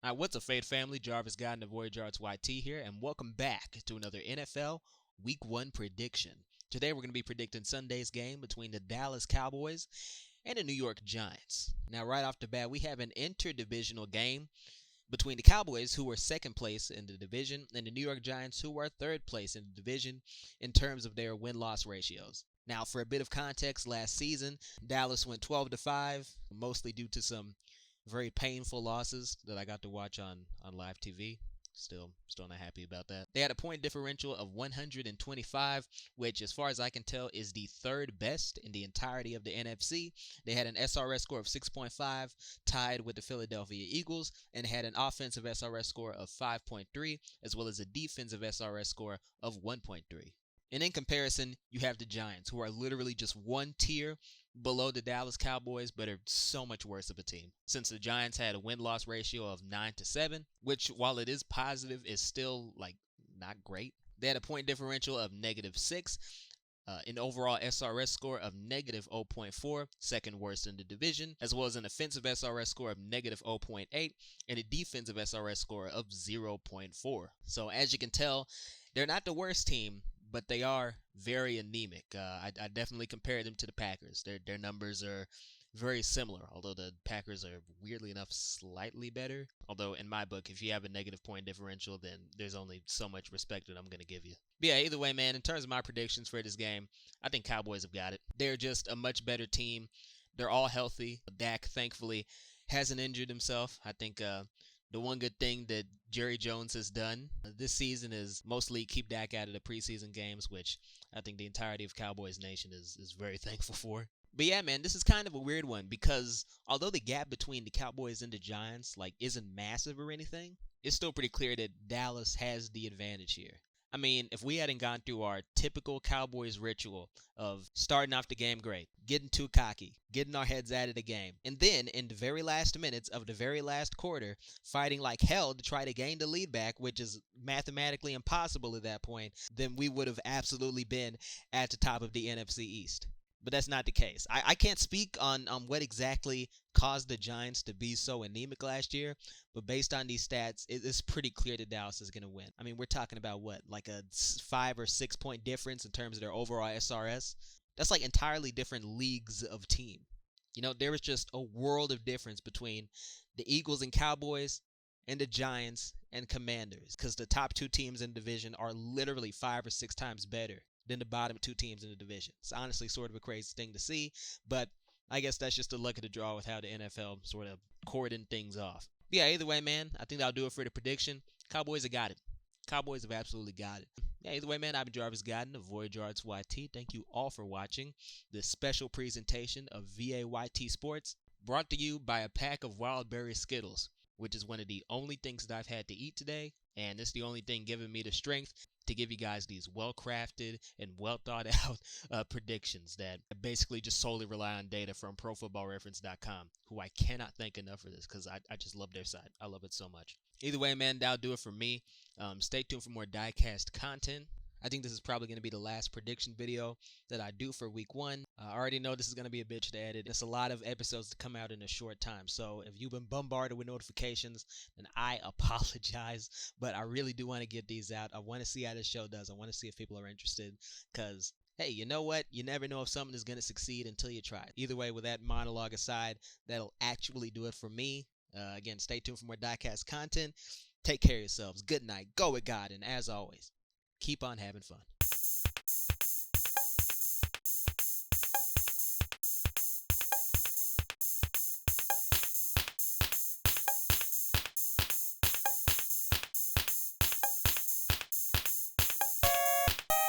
All right, what's up, Fade family? Jarvis God and the Voyager YT here, and welcome back to another NFL Week 1 prediction. Today we're going to be predicting Sunday's game between the Dallas Cowboys and the New York Giants. Now, right off the bat, we have an interdivisional game between the Cowboys, who are second place in the division, and the New York Giants, who are third place in the division in terms of their win-loss ratios. Now, for a bit of context, last season, Dallas went 12-5, mostly due to some very painful losses that I got to watch on live TV. Still not happy about that. They had a point differential of 125, which, as far as I can tell, is the third best in the entirety of the NFC. They had an SRS score of 6.5, tied with the Philadelphia Eagles, and had an offensive SRS score of 5.3, as well as a defensive SRS score of 1.3. And in comparison, you have the Giants, who are literally just one tier below the Dallas Cowboys, but are so much worse of a team. Since the Giants had a win-loss ratio of 9-7, which, while it is positive, is still, not great. They had a point differential of -6, an overall SRS score of -0.4, second worst in the division, as well as an offensive SRS score of -0.8, and a defensive SRS score of 0.4. So as you can tell, they're not the worst team, but they are very anemic. I definitely compare them to the Packers. Their numbers are very similar, although the Packers are, weirdly enough, slightly better. Although, in my book, if you have a negative point differential, then there's only so much respect that I'm going to give you. But yeah, either way, man, in terms of my predictions for this game, I think Cowboys have got it. They're just a much better team. They're all healthy. Dak, thankfully, hasn't injured himself. I think the one good thing that Jerry Jones has done this season is mostly keep Dak out of the preseason games, which I think the entirety of Cowboys Nation is very thankful for. But yeah, man, this is kind of a weird one because although the gap between the Cowboys and the Giants isn't massive or anything, it's still pretty clear that Dallas has the advantage here. I mean, if we hadn't gone through our typical Cowboys ritual of starting off the game great, getting too cocky, getting our heads out of the game, and then in the very last minutes of the very last quarter, fighting like hell to try to gain the lead back, which is mathematically impossible at that point, then we would have absolutely been at the top of the NFC East. But that's not the case. I can't speak on what exactly caused the Giants to be so anemic last year, but based on these stats, it's pretty clear that Dallas is going to win. I mean, we're talking about what, like a 5 or 6 point difference in terms of their overall SRS? That's like entirely different leagues of team. You know, there is just a world of difference between the Eagles and Cowboys and the Giants and Commanders, because the top two teams in the division are literally 5 or 6 times better than the bottom two teams in the division. It's honestly sort of a crazy thing to see, but I guess that's just the luck of the draw with how the NFL sort of cordon things off. But yeah, either way, man, I think that'll do it for the prediction. Cowboys have got it. Cowboys have absolutely got it. Yeah, either way, man, I've been Jarvis Godden of Voyager YT. Thank you all for watching this special presentation of VAYT Sports, brought to you by a pack of Wild Berry Skittles, which is one of the only things that I've had to eat today, and it's the only thing giving me the strength to give you guys these well-crafted and well-thought-out predictions that basically just solely rely on data from ProFootballReference.com, who I cannot thank enough for this because I just love their site. I love it so much. Either way, man, that'll do it for me. Stay tuned for more diecast content. I think this is probably going to be the last prediction video that I do for week 1. I already know this is going to be a bitch to edit. It's a lot of episodes to come out in a short time. So if you've been bombarded with notifications, then I apologize. But I really do want to get these out. I want to see how this show does. I want to see if people are interested. Because, hey, you know what? You never know if something is going to succeed until you try it. Either way, with that monologue aside, that'll actually do it for me. Again, stay tuned for more diecast content. Take care of yourselves. Good night. Go with God. And as always, keep on having fun.